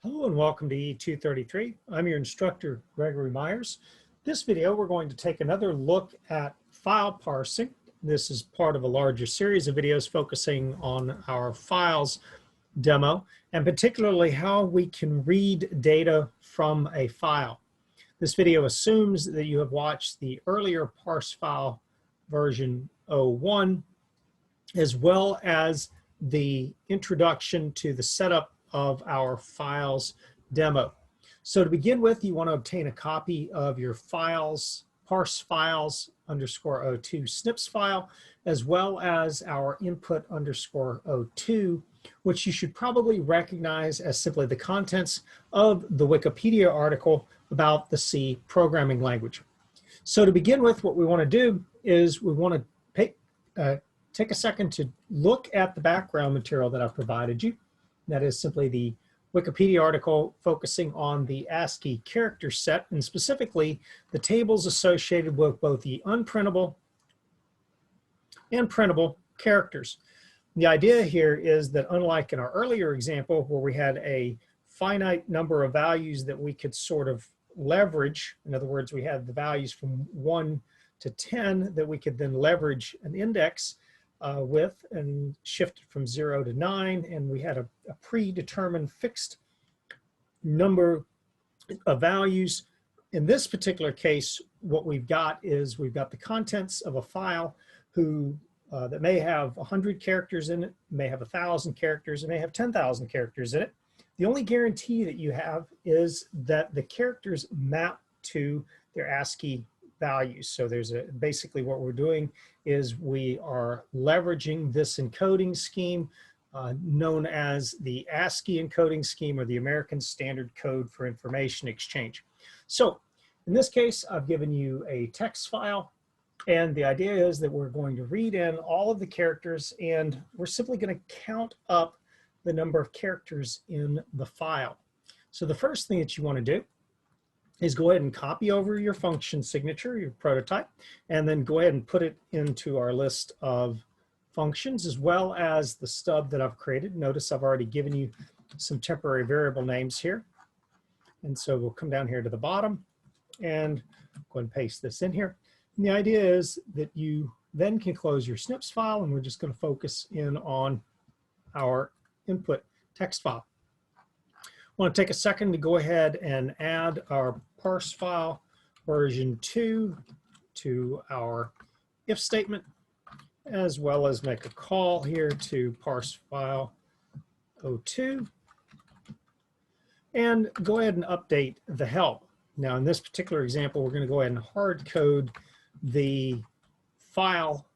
Hello and welcome to E233. I'm your instructor, Gregory Myers. This video, we're going to take another look at file parsing. This is part of a larger series of videos focusing on our files demo, and particularly how we can read data from a file. This video assumes that you have watched the earlier parse file version 01, as well as the introduction to the setup of our files demo. So to begin with, you want to obtain a copy of your files, parse files _ 02 snips file, as well as our input _ 02, which you should probably recognize as simply the contents of the Wikipedia article about the C programming language. So to begin with, what we want to do is we want to take a second to look at the background material that I've provided you. That is simply the Wikipedia article focusing on the ASCII character set, and specifically the tables associated with both the unprintable and printable characters. The idea here is that, unlike in our earlier example where we had a finite number of values that we could sort of leverage, in other words, we had the values from 1 to 10 that we could then leverage an index with and shifted from 0 to 9, and we had a predetermined fixed number of values. In this particular case, what we've got is we've got the contents of a file that may have 100 characters in it, may have 1,000 characters, it may have 10,000 characters in it. The only guarantee that you have is that the characters map to their ASCII values. So basically what we're doing is we are leveraging this encoding scheme known as the ASCII encoding scheme, or the American Standard Code for Information Exchange. So in this case, I've given you a text file, and the idea is that we're going to read in all of the characters, and we're simply going to count up the number of characters in the file. So the first thing that you want to do is go ahead and copy over your function signature, your prototype, and then go ahead and put it into our list of functions, as well as the stub that I've created. Notice I've already given you some temporary variable names here. And so we'll come down here to the bottom and go ahead and paste this in here. And the idea is that you then can close your snips file, and we're just going to focus in on our input text file. I want to take a second to go ahead and add our parse file version 2 to our if statement, as well as make a call here to parse file 02, and go ahead and update the help. Now in this particular example, we're going to go ahead and hard code the file,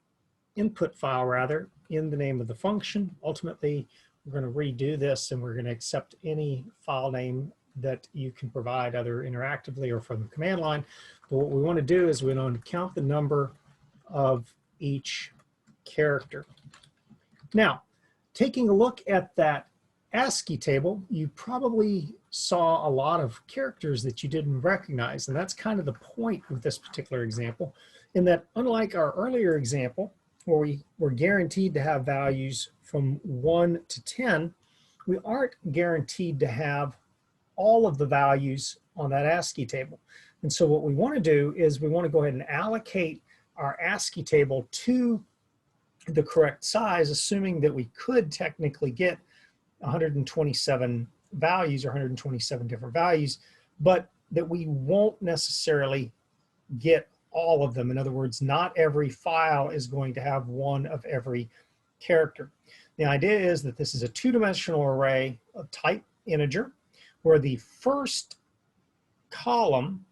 input file rather, in the name of the function. Ultimately, we're going to redo this, and we're going to accept any file name that you can provide, either interactively or from the command line. But what we want to do is we want to count the number of each character. Now, taking a look at that ASCII table, you probably saw a lot of characters that you didn't recognize, and that's kind of the point with this particular example, in that unlike our earlier example, where we were guaranteed to have values from 1 to 10, we aren't guaranteed to have all of the values on that ASCII table. And so what we want to do is we want to go ahead and allocate our ASCII table to the correct size, assuming that we could technically get 127 values, or 127 different values, but that we won't necessarily get all of them. In other words, not every file is going to have one of every character. The idea is that this is a two-dimensional array of type integer, where the first column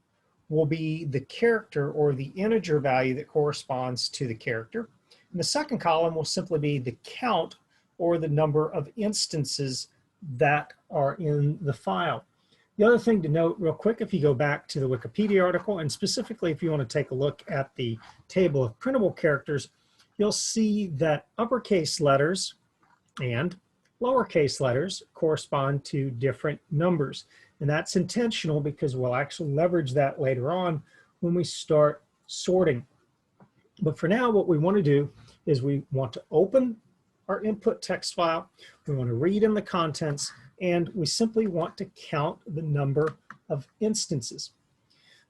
will be the character or the integer value that corresponds to the character. And the second column will simply be the count, or the number of instances that are in the file. The other thing to note real quick, if you go back to the Wikipedia article, and specifically if you want to take a look at the table of printable characters, you'll see that uppercase letters and lowercase letters correspond to different numbers. And that's intentional because we'll actually leverage that later on when we start sorting. But for now, what we want to do is we want to open our input text file. We want to read in the contents, and we simply want to count the number of instances.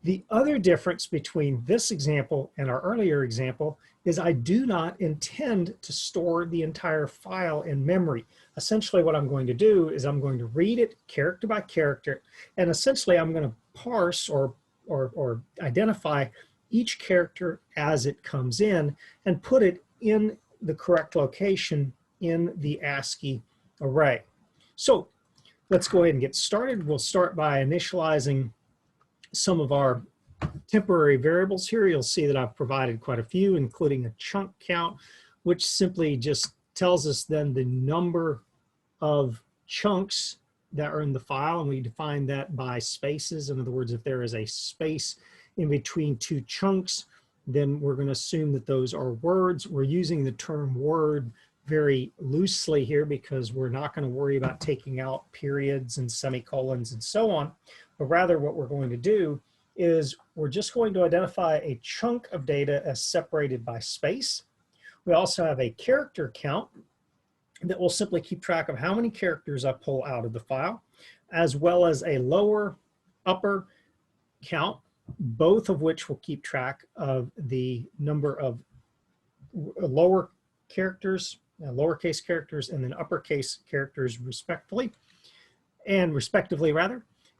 The other difference between this example and our earlier example is I do not intend to store the entire file in memory. Essentially what I'm going to do is I'm going to read it character by character, and essentially I'm going to parse or identify each character as it comes in and put it in the correct location in the ASCII array. So let's go ahead and get started. We'll start by initializing some of our temporary variables here. You'll see that I've provided quite a few, including a chunk count, which simply just tells us then the number of chunks that are in the file, and we define that by spaces. In other words, if there is a space in between two chunks, then we're going to assume that those are words. We're using the term word very loosely here because we're not going to worry about taking out periods and semicolons and so on, but rather what we're going to do is we're just going to identify a chunk of data as separated by space. We also have a character count that will simply keep track of how many characters I pull out of the file, as well as a lower upper count, both of which will keep track of the number of lower characters, lowercase characters, and then uppercase characters respectively.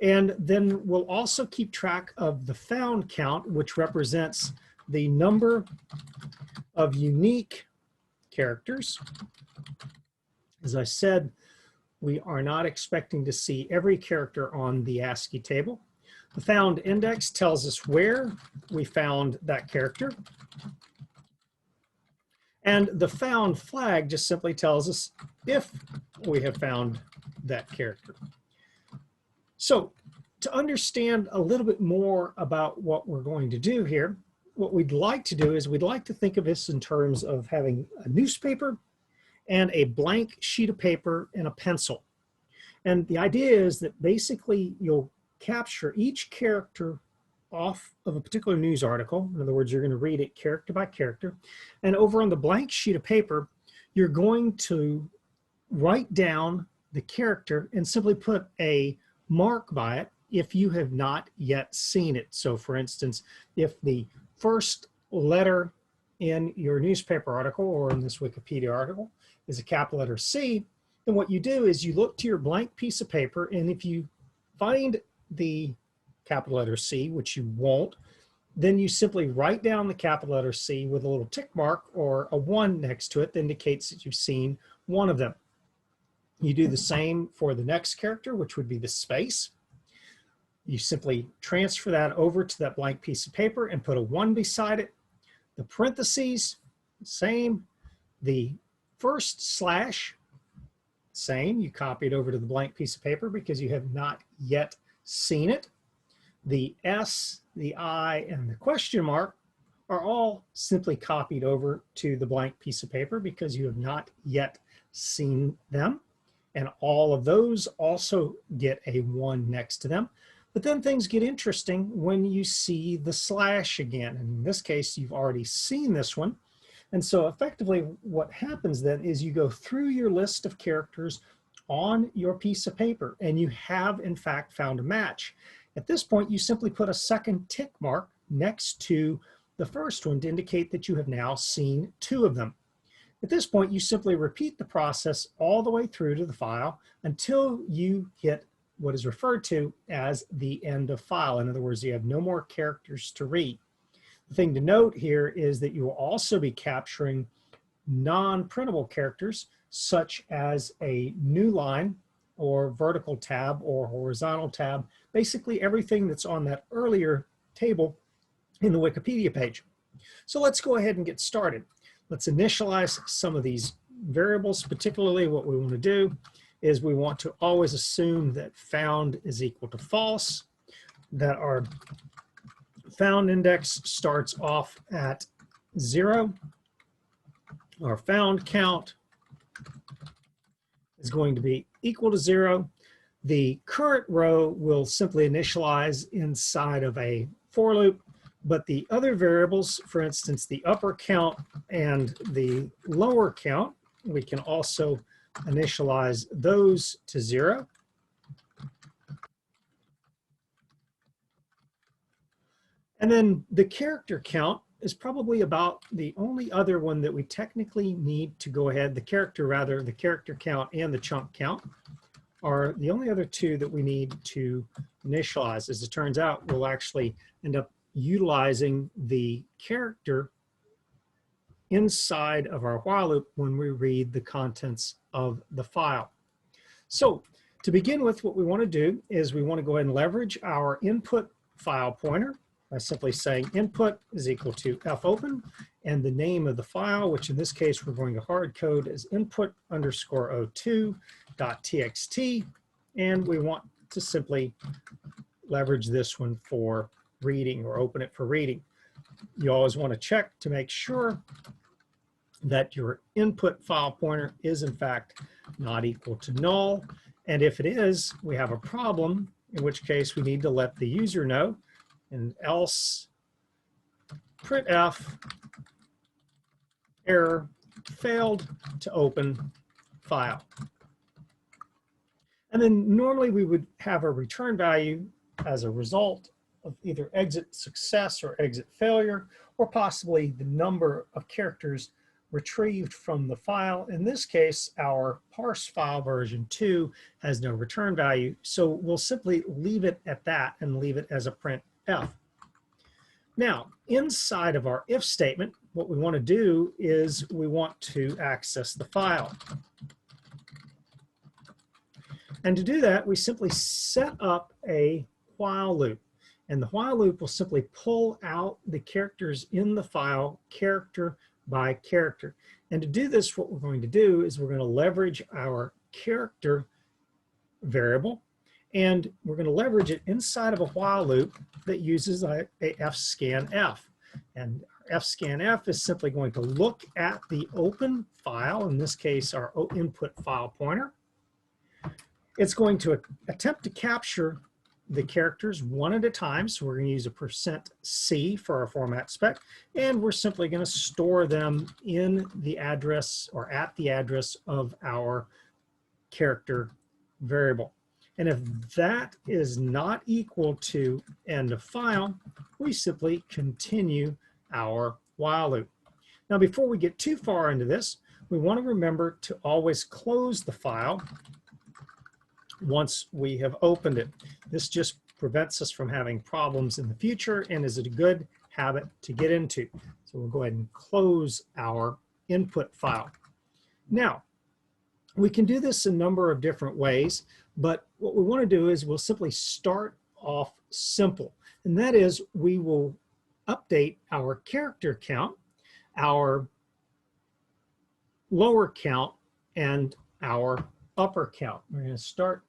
And then we'll also keep track of the found count, which represents the number of unique characters. As I said, we are not expecting to see every character on the ASCII table. The found index tells us where we found that character. And the found flag just simply tells us if we have found that character. So to understand a little bit more about what we're going to do here, what we'd like to do is we'd like to think of this in terms of having a newspaper and a blank sheet of paper and a pencil. And the idea is that basically you'll capture each character off of a particular news article. In other words, you're going to read it character by character. And over on the blank sheet of paper, you're going to write down the character and simply put a mark by it if you have not yet seen it. So for instance, if the first letter in your newspaper article or in this Wikipedia article is a capital letter C, then what you do is you look to your blank piece of paper, and if you find the capital letter C, which you won't, then you simply write down the capital letter C with a little tick mark or a 1 next to it that indicates that you've seen one of them. You do the same for the next character, which would be the space. You simply transfer that over to that blank piece of paper and put a 1 beside it. The parentheses, same. The first slash, same. You copy it over to the blank piece of paper because you have not yet seen it. The S, the I, and the question mark are all simply copied over to the blank piece of paper because you have not yet seen them. And all of those also get a 1 next to them. But then things get interesting when you see the slash again. And in this case, you've already seen this one. And so effectively what happens then is you go through your list of characters on your piece of paper, and you have in fact found a match. At this point, you simply put a second tick mark next to the first one to indicate that you have now seen 2 of them. At this point, you simply repeat the process all the way through to the file until you hit what is referred to as the end of file. In other words, you have no more characters to read. The thing to note here is that you will also be capturing non-printable characters such as a new line or vertical tab or horizontal tab, basically everything that's on that earlier table in the Wikipedia page. So let's go ahead and get started. Let's initialize some of these variables. Particularly what we want to do is we want to always assume that found is equal to false, that our found index starts off at 0. Our found count is going to be equal to 0. The current row will simply initialize inside of a for loop, but the other variables, for instance, the upper count and the lower count, we can also initialize those to 0. And then the character count is probably about the only other one that we technically need to go ahead, the character count and the chunk count are the only other two that we need to initialize. As it turns out, we'll actually end up utilizing the character inside of our while loop when we read the contents of the file. So to begin with, what we want to do is we want to go ahead and leverage our input file pointer by simply saying input is equal to fopen and the name of the file, which in this case we're going to hard code as input_02.txt, and we want to simply leverage this one for reading or open it for reading. You always want to check to make sure that your input file pointer is in fact not equal to null. And if it is, we have a problem, in which case we need to let the user know, and else printf error failed to open file. And then normally we would have a return value as a result of either exit success or exit failure, or possibly the number of characters retrieved from the file. In this case, our parse file version 2 has no return value, so we'll simply leave it at that and leave it as a printf. Now, inside of our if statement, what we want to do is we want to access the file. And to do that, we simply set up a while loop. And the while loop will simply pull out the characters in the file character by character. And to do this, what we're going to do is we're going to leverage our character variable, and we're going to leverage it inside of a while loop that uses a fscanf. And fscanf is simply going to look at the open file, in this case our input file pointer. It's going to attempt to capture the characters one at a time, so we're going to use a %C for our format spec, and we're simply going to store them in the address or at the address of our character variable. And if that is not equal to end of file, we simply continue our while loop. Now, before we get too far into this, we want to remember to always close the file once we have opened it. This just prevents us from having problems in the future and is a good habit to get into. So we'll go ahead and close our input file. Now, we can do this a number of different ways, but what we want to do is we'll simply start off simple. And that is we will update our character count, our lower count, and our upper count. We're going to start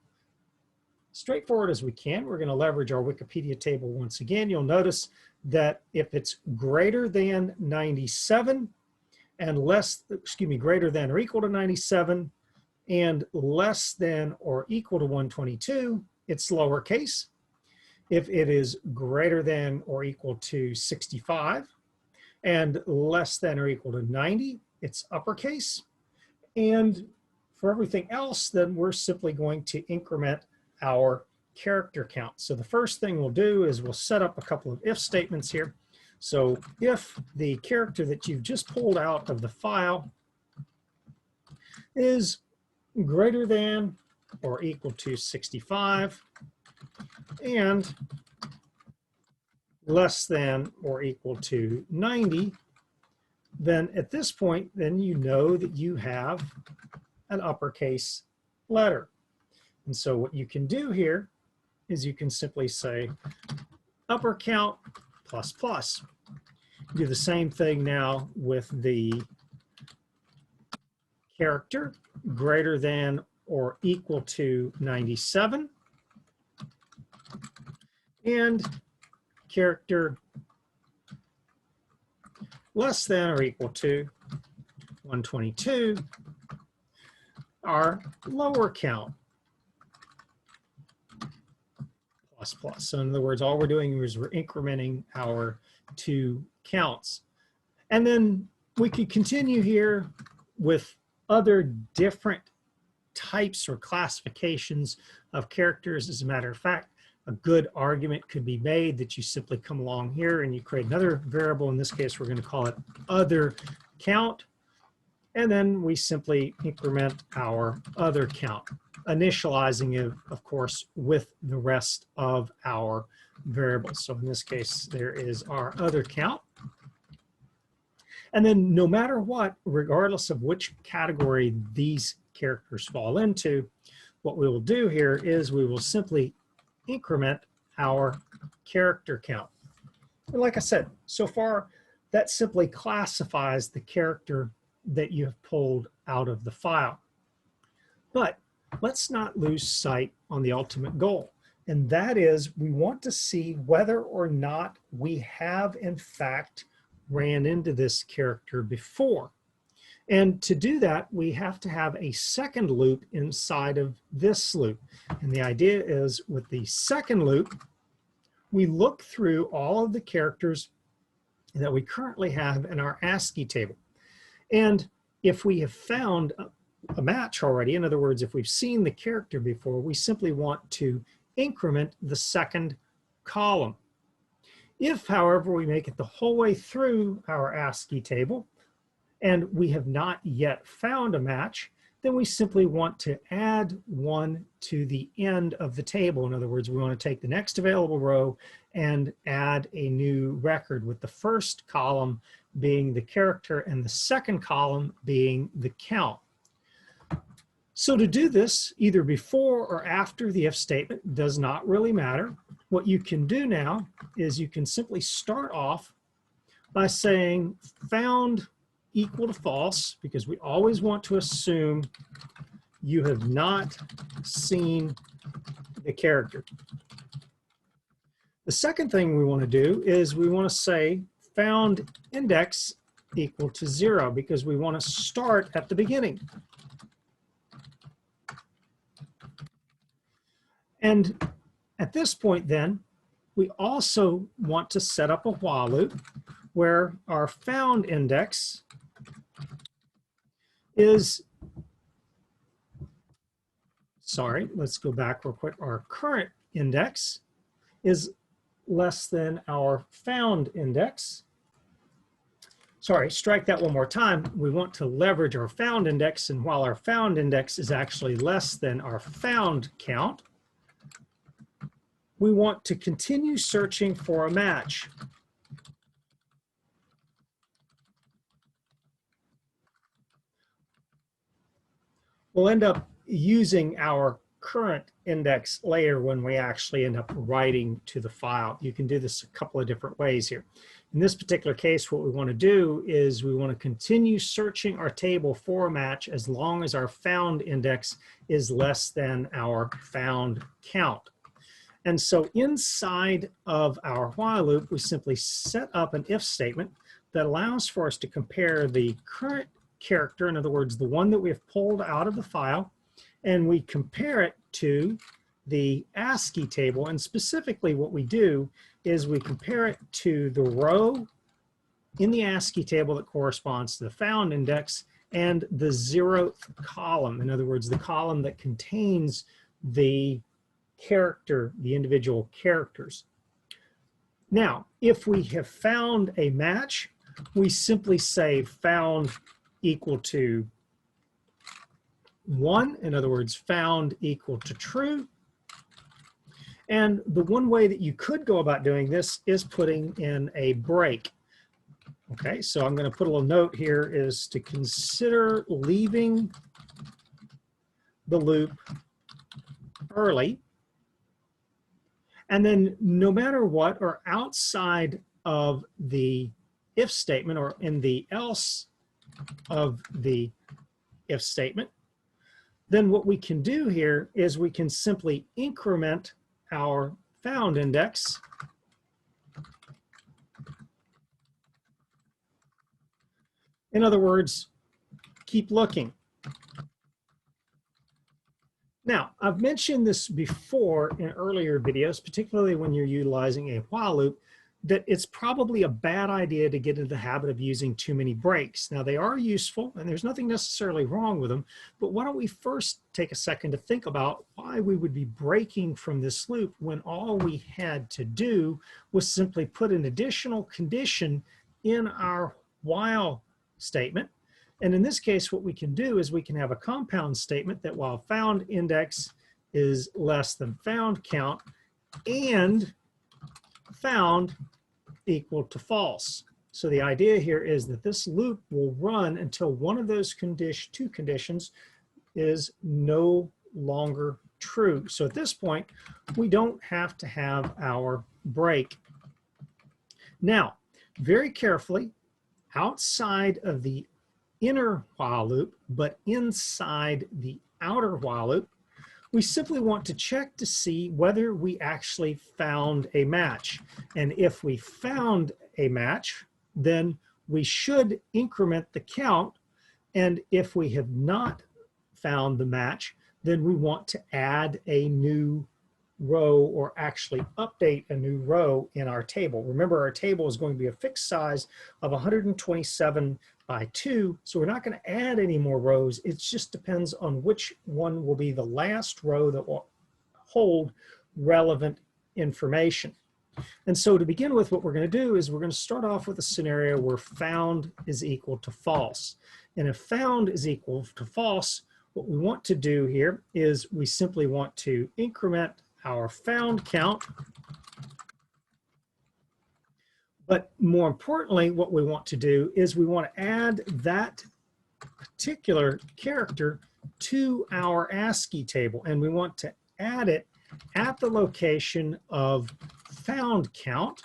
straightforward as we can. We're going to leverage our Wikipedia table once again. You'll notice that if it's greater than 97 and greater than or equal to 97 and less than or equal to 122, it's lowercase. If it is greater than or equal to 65 and less than or equal to 90, it's uppercase. And for everything else, then we're simply going to increment our character count. So the first thing we'll do is we'll set up a couple of if statements here. So if the character that you've just pulled out of the file is greater than or equal to 65 and less than or equal to 90, then at this point, then you know that you have an uppercase letter. And so what you can do here is you can simply say upper count plus plus. Do the same thing now with the character greater than or equal to 97 and character less than or equal to 122, our lower count plus plus. So in other words, all we're doing is we're incrementing our two counts. And then we could continue here with other different types or classifications of characters. As a matter of fact, A good argument could be made that you simply come along here and you create another variable. In this case, we're going to call it other count. And then we simply increment our other count, initializing it, of course, with the rest of our variables. So in this case, there is our other count. And then no matter what, regardless of which category these characters fall into, what we will do here is we will simply increment our character count. And like I said, so far, that simply classifies the character that you have pulled out of the file. But let's not lose sight on the ultimate goal. And that is, we want to see whether or not we have in fact ran into this character before. And to do that, we have to have a second loop inside of this loop. And the idea is, with the second loop, we look through all of the characters that we currently have in our ASCII table. And if we have found a match already, in other words, if we've seen the character before, we simply want to increment the second column. If, however, we make it the whole way through our ASCII table and we have not yet found a match, then we simply want to add one to the end of the table. In other words, we want to take the next available row and add a new record, with the first column being the character and the second column being the count. So to do this, either before or after the if statement does not really matter. What you can do now is you can simply start off by saying found equal to false, because we always want to assume you have not seen the character. The second thing we want to do is we want to say found index equal to 0, because we want to start at the beginning. And at this point then, we also want to set up a while loop where our found index is, sorry, let's go back real quick. Our current index is less than our found index. Sorry, strike that one more time. We want to leverage our found index, and while our found index is actually less than our found count, we want to continue searching for a match. We'll end up using our current index later when we actually end up writing to the file. You can do this a couple of different ways here. In this particular case, what we want to do is we want to continue searching our table for a match as long as our found index is less than our found count. And so inside of our while loop, we simply set up an if statement that allows for us to compare the current character, in other words, the one that we have pulled out of the file, and we compare it to the ASCII table. And specifically what we do is we compare it to the row in the ASCII table that corresponds to the found index and the 0th column. In other words, the column that contains the character, the individual characters. Now, if we have found a match, we simply say found equal to 1, in other words, found equal to true. And the one way that you could go about doing this is putting in a break. Okay, so I'm going to put a little note here, is to consider leaving the loop early. And then no matter what, or outside of the if statement or in the else of the if statement, then what we can do here is we can simply increment our found index in other words, keep looking. Now, I've mentioned this before in earlier videos, particularly when you're utilizing a while loop, that it's probably a bad idea to get into the habit of using too many breaks. Now, they are useful and there's nothing necessarily wrong with them, but why don't we first take a second to think about why we would be breaking from this loop when all we had to do was simply put an additional condition in our while statement. And in this case, what we can do is we can have a compound statement that while found index is less than found count and found equal to false. So the idea here is that this loop will run until one of those two conditions is no longer true. So at this point, we don't have to have our break. Now, very carefully, outside of the inner while loop, but inside the outer while loop, we simply want to check to see whether we actually found a match. And if we found a match, then we should increment the count. And if we have not found the match, then we want to add a new row or actually update a new row in our table. Remember, our table is going to be a fixed size of 127 by 2, so we're not going to add any more rows. It just depends on which one will be the last row that will hold relevant information. And so to begin with, what we're going to do is we're going to start off with a scenario where found is equal to false. And if found is equal to false, what we want to do here is we simply want to increment our found count. But more importantly, what we want to do is we want to add that particular character to our ASCII table. And we want to add it at the location of found count.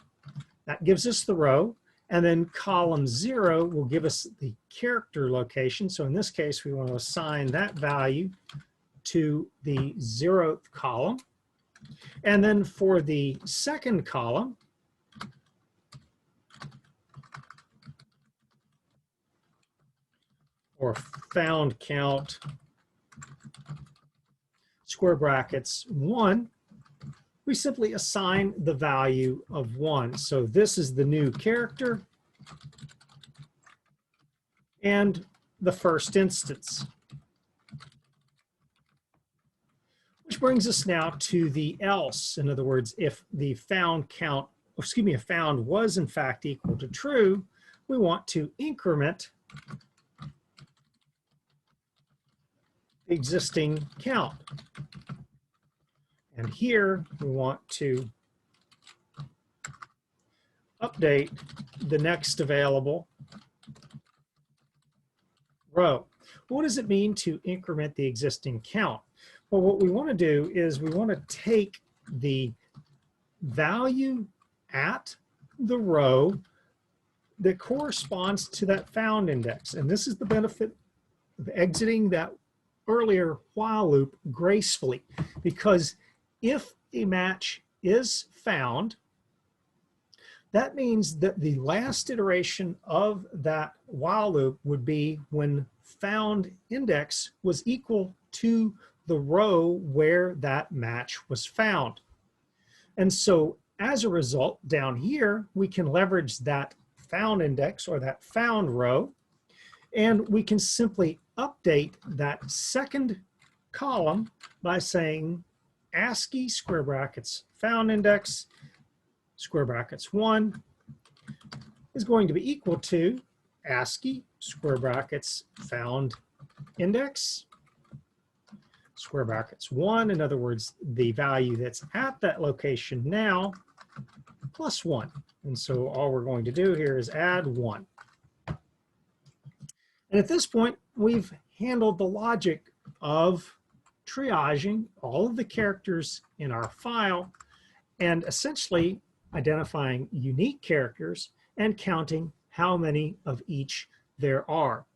That gives us the row. And then column 0 will give us the character location. So in this case, we want to assign that value to the 0th column. And then for the second column, or found count, square brackets 1, we simply assign the value of 1. So this is the new character and the first instance. Which brings us now to the else. In other words, if the found count, excuse me, if found was in fact equal to true, we want to increment the existing count. And here we want to update the next available row. What does it mean to increment the existing count? Well, what we want to do is we want to take the value at the row that corresponds to that found index. And this is the benefit of exiting that earlier while loop gracefully, because if a match is found, that means that the last iteration of that while loop would be when found index was equal to the row where that match was found. And so as a result, down here, we can leverage that found index or that found row, and we can simply update that second column by saying ASCII square brackets found index square brackets 1 is going to be equal to ASCII square brackets found index square brackets 1. In other words, the value that's at that location now plus 1. And so all we're going to do here is add 1. And at this point, we've handled the logic of triaging all of the characters in our file and essentially identifying unique characters and counting how many of each there are.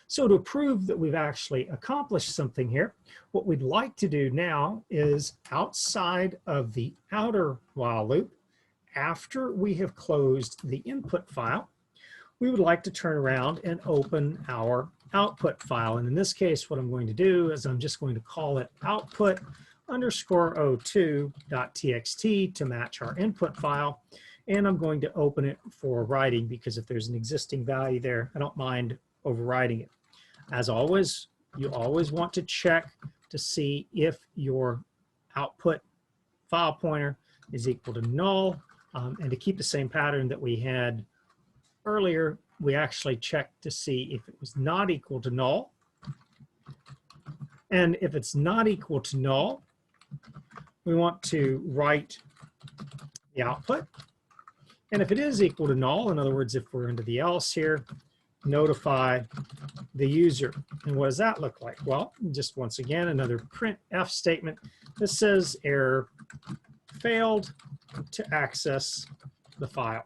So to prove that we've actually accomplished something here, what we'd like to do now is outside of the outer while loop, after we have closed the input file, we would like to turn around and open our output file. And in this case, what I'm going to do is I'm just going to call it output_o2.txt to match our input file. and I'm going to open it for writing because if there's an existing value there, I don't mind overriding it. As always, you always want to check to see if your output file pointer is equal to null. And to keep the same pattern that we had earlier, we actually checked to see if it was not equal to null. And if it's not equal to null, we want to write the output. And if it is equal to null, in other words, if we're into the else here, notify the user. And what does that look like? Well, just once again, another printf statement that says error failed to access the file.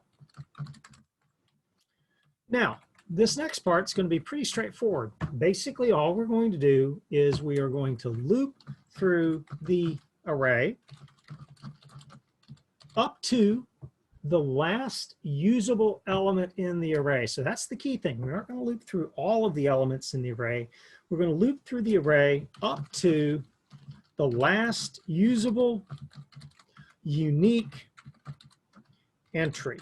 Now, this next part is going to be pretty straightforward. Basically, all we're going to do is we are going to loop through the array up to the last usable element in the array. So that's the key thing. We're not going to loop through all of the elements in the array. We're going to loop through the array up to the last usable unique entry.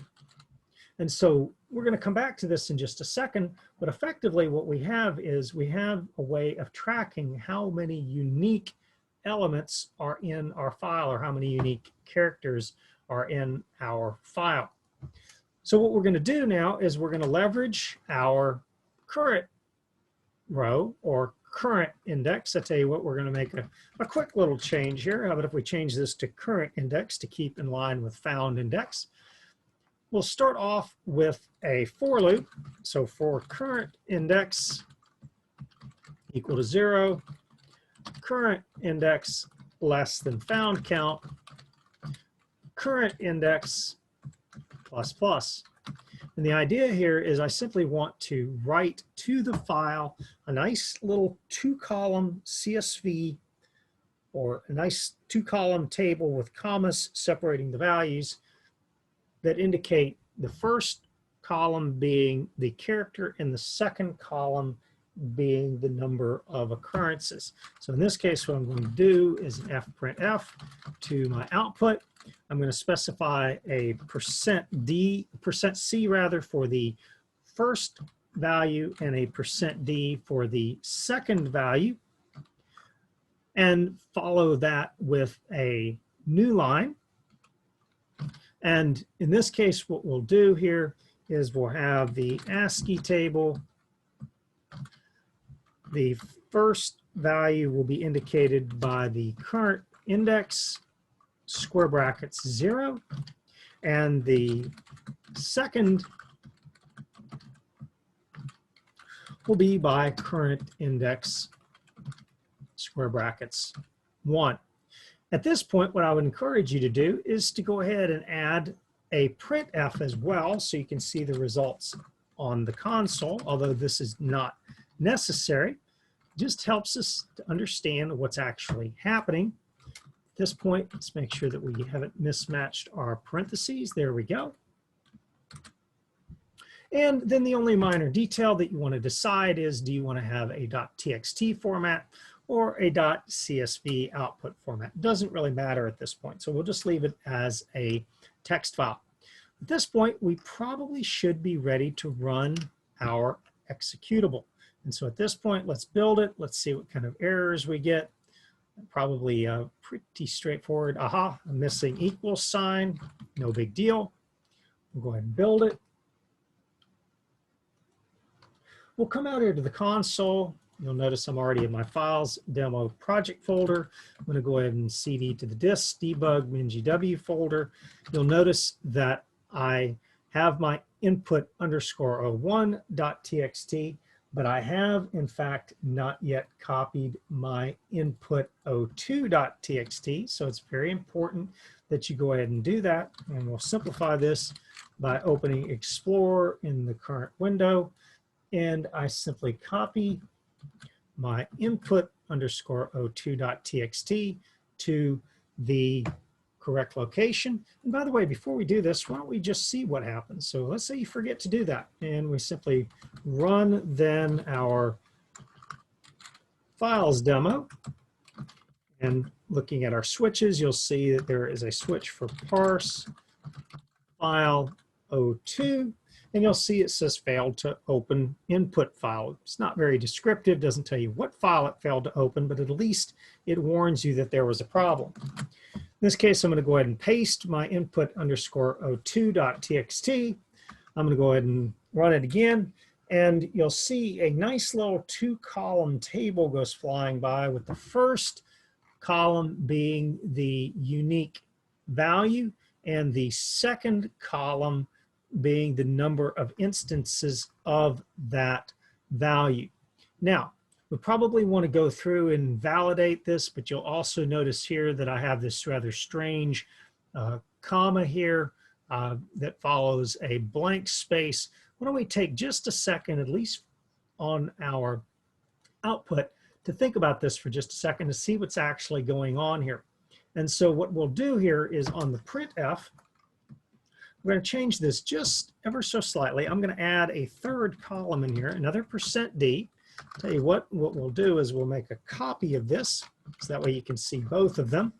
And so we're going to come back to this in just a second, but effectively what we have is we have a way of tracking how many unique elements are in our file or how many unique characters are in our file. So what we're going to do now is we're going to leverage our current row or current index. I tell you what, we're going to make a quick little change here. How about if we change this to current index to keep in line with found index? We'll start off with a for loop. So for current index equal to 0, current index less than found count, current index plus plus. And the idea here is I simply want to write to the file a nice little 2-column CSV or a nice 2-column table with commas separating the values that indicate the first column being the character and the second column being the number of occurrences. So in this case, what I'm going to do is an fprintf to my output. I'm going to specify a %C rather for the first value and a %D for the second value, and follow that with a new line. And in this case, what we'll do here is we'll have the ASCII table. The first value will be indicated by the current index, square brackets 0, and the second will be by current index, square brackets 1. At this point, what I would encourage you to do is to go ahead and add a printf as well, so you can see the results on the console, although this is not necessary. It just helps us to understand what's actually happening. At this point, let's make sure that we haven't mismatched our parentheses. There we go. And then the only minor detail that you want to decide is, do you want to have a .txt format or a .csv output format? It doesn't really matter at this point, so we'll just leave it as a text file. At this point, we probably should be ready to run our executable. And so at this point, let's build it. Let's see what kind of errors we get. Probably pretty straightforward. Aha, a missing equal sign. No big deal. We'll go ahead and build it. We'll come out here to the console. You'll notice I'm already in my files demo project folder. I'm going to go ahead and cd to the disk debug min.gw folder. You'll notice that I have my input_01.txt, but I have in fact not yet copied my input02.txt. So it's very important that you go ahead and do that. And we'll simplify this by opening Explorer in the current window. And I simply copy my input_02.txt to the correct location. And by the way, before we do this, why don't we just see what happens? So let's say you forget to do that, and we simply run then our files demo. And looking at our switches, you'll see that there is a switch for parse file O2, and you'll see it says failed to open input file. It's not very descriptive, doesn't tell you what file it failed to open, but at least it warns you that there was a problem. In this case, I'm going to go ahead and paste my input underscore o2.txt. I'm going to go ahead and run it again, and you'll see a nice little 2-column table goes flying by, with the first column being the unique value and the second column being the number of instances of that value. Now, we probably want to go through and validate this, but you'll also notice here that I have this rather strange comma here that follows a blank space. Why don't we take just a second, at least on our output, to think about this for just a second to see what's actually going on here. And so what we'll do here is on the printf, we're going to change this just ever so slightly. I'm going to add a third column in here, another %d. Tell you what we'll do is we'll make a copy of this, so that way you can see both of them.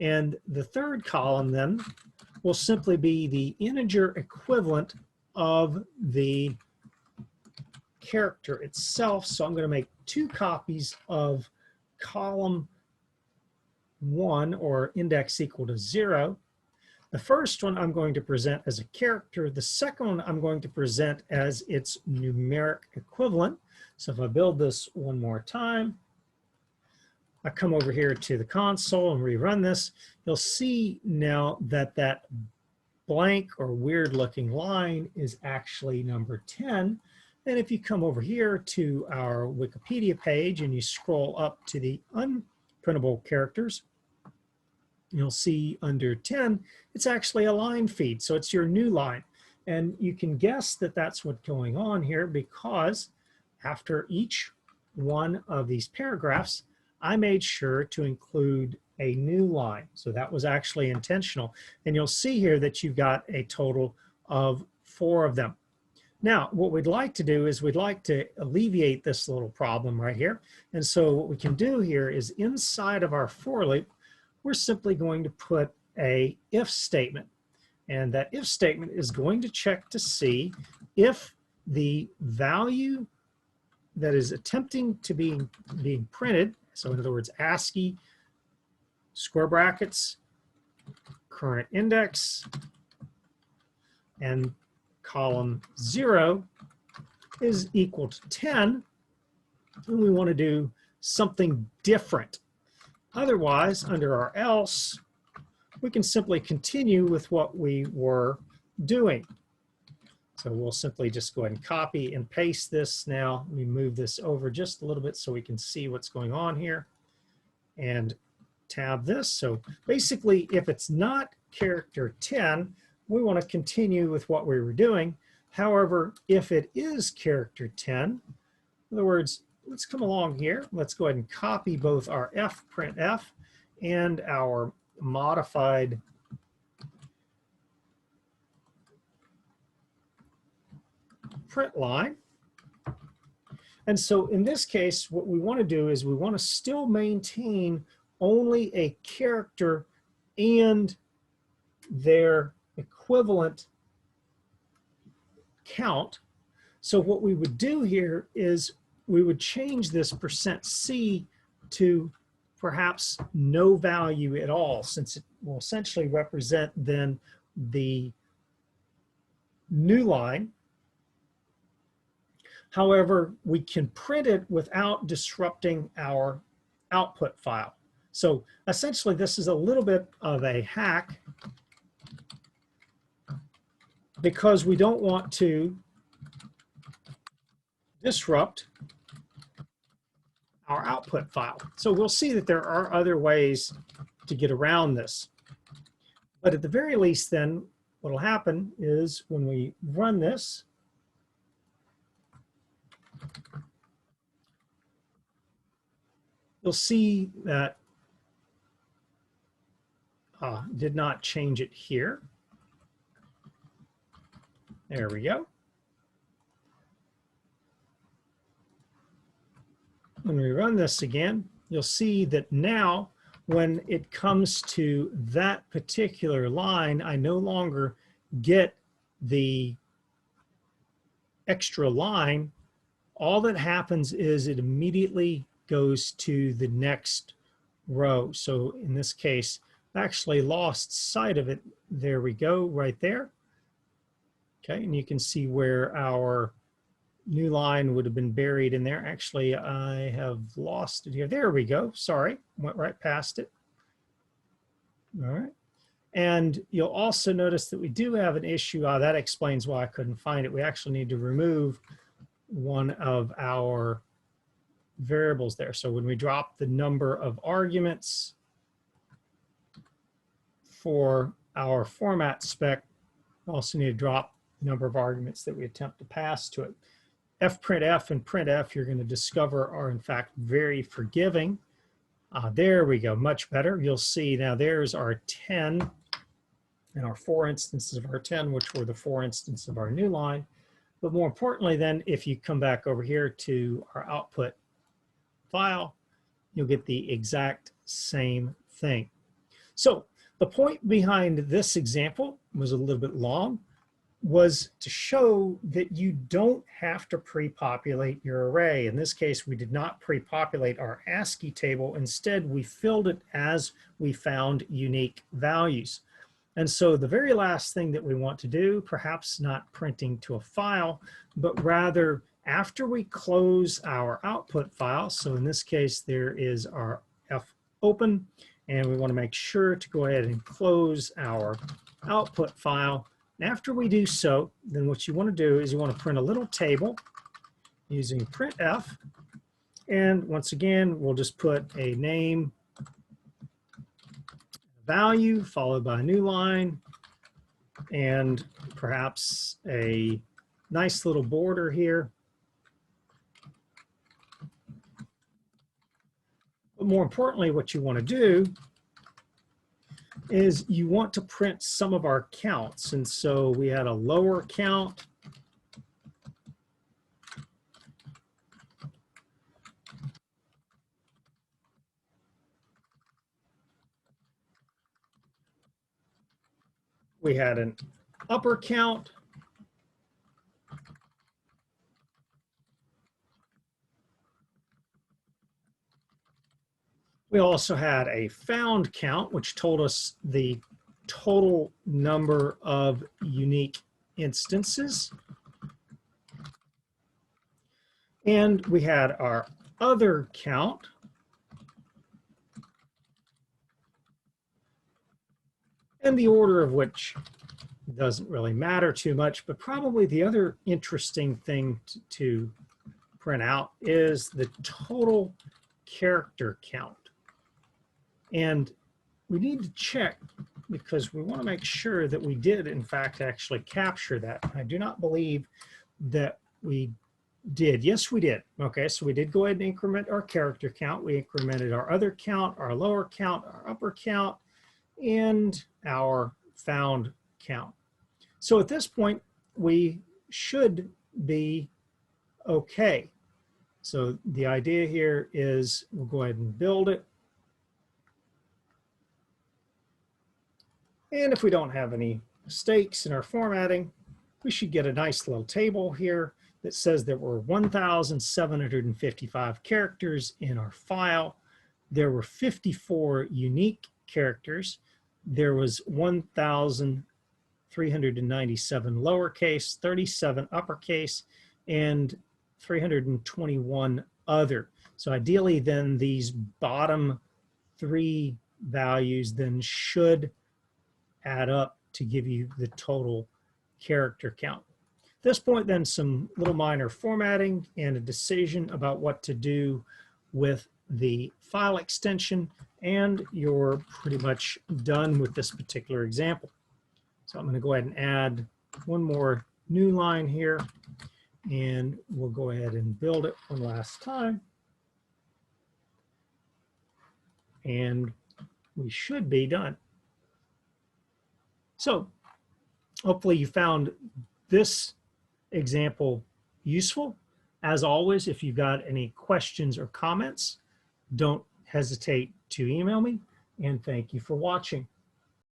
And the third column then will simply be the integer equivalent of the character itself. So I'm going to make 2 copies of column 1, or index equal to 0. The first one I'm going to present as a character. The second one I'm going to present as its numeric equivalent. So if I build this one more time, I come over here to the console and rerun this, you'll see now that that blank or weird looking line is actually number 10. And if you come over here to our Wikipedia page and you scroll up to the unprintable characters, you'll see under 10, it's actually a line feed. So it's your new line. And you can guess that that's what's going on here, because after each one of these paragraphs, I made sure to include a new line. So that was actually intentional. And you'll see here that you've got a total of 4 of them. Now, what we'd like to do is we'd like to alleviate this little problem right here. And so what we can do here is inside of our for loop, we're simply going to put a if statement. And that if statement is going to check to see if the value that is attempting to being printed, so in other words, ASCII, square brackets, current index, and column 0 is equal to 10, and we want to do something different. Otherwise, under our else, we can simply continue with what we were doing. So we'll simply just go ahead and copy and paste this now. Let me move this over just a little bit so we can see what's going on here, and tab this. So basically, if it's not character 10, we want to continue with what we were doing. However, if it is character 10, in other words, let's come along here. Let's go ahead and copy both our printf and our modified print line. And so in this case, what we want to do is we want to still maintain only a character and their equivalent count. So what we would do here is we would change this %c to perhaps no value at all, since it will essentially represent then the new line. However, we can print it without disrupting our output file. So essentially, this is a little bit of a hack, because we don't want to disrupt our output file. So we'll see that there are other ways to get around this. But at the very least then, what will happen is when we run this, you'll see that did not change it here. There we go. When we run this again, you'll see that now when it comes to that particular line, I no longer get the extra line, all that happens is it immediately goes to the next row. So in this case, I actually lost sight of it. There we go, right there. Okay, and you can see where our new line would have been buried in there. Actually, I have lost it here. There we go. Sorry, went right past it. All right. And you'll also notice that we do have an issue. That explains why I couldn't find it. We actually need to remove one of our variables there. So when we drop the number of arguments for our format spec, we also need to drop the number of arguments that we attempt to pass to it. fprintf and printf, you're going to discover, are in fact very forgiving. There we go, much better. You'll see now there's our 10 and our 4 instances of our 10, which were the 4 instances of our new line. But more importantly then, if you come back over here to our output file, you'll get the exact same thing. So the point behind this example was a little bit long, was to show that you don't have to pre-populate your array. In this case, we did not pre-populate our ASCII table. Instead, we filled it as we found unique values. And so the very last thing that we want to do, perhaps not printing to a file, but rather after we close our output file, so in this case, there is our F open, and we want to make sure to go ahead and close our output file. And after we do so, then what you want to do is you want to print a little table using printf. And once again, we'll just put a name, value, followed by a new line, and perhaps a nice little border here. But more importantly, what you want to do is you want to print some of our counts. And so we had a lower count. We had an upper count. We also had a found count, which told us the total number of unique instances. And we had our other count. And the order of which doesn't really matter too much, but probably the other interesting thing to print out is the total character count. And we need to check because we want to make sure that we did in fact actually capture that. I do not believe that we did. Yes, we did. Okay, so we did go ahead and increment our character count. We incremented our other count, our lower count, our upper count, and our found count. So at this point, we should be okay. So the idea here is we'll go ahead and build it. And if we don't have any mistakes in our formatting, we should get a nice little table here that says there were 1,755 characters in our file. There were 54 unique characters. There was 1,397 lowercase, 37 uppercase, and 321 other. So ideally then these bottom three values then should add up to give you the total character count. At this point then some little minor formatting and a decision about what to do with the file extension, and you're pretty much done with this particular example. So I'm going to go ahead and add one more new line here, and we'll go ahead and build it one last time. And we should be done. So hopefully you found this example useful. As always, if you've got any questions or comments, don't hesitate to email me, and thank you for watching.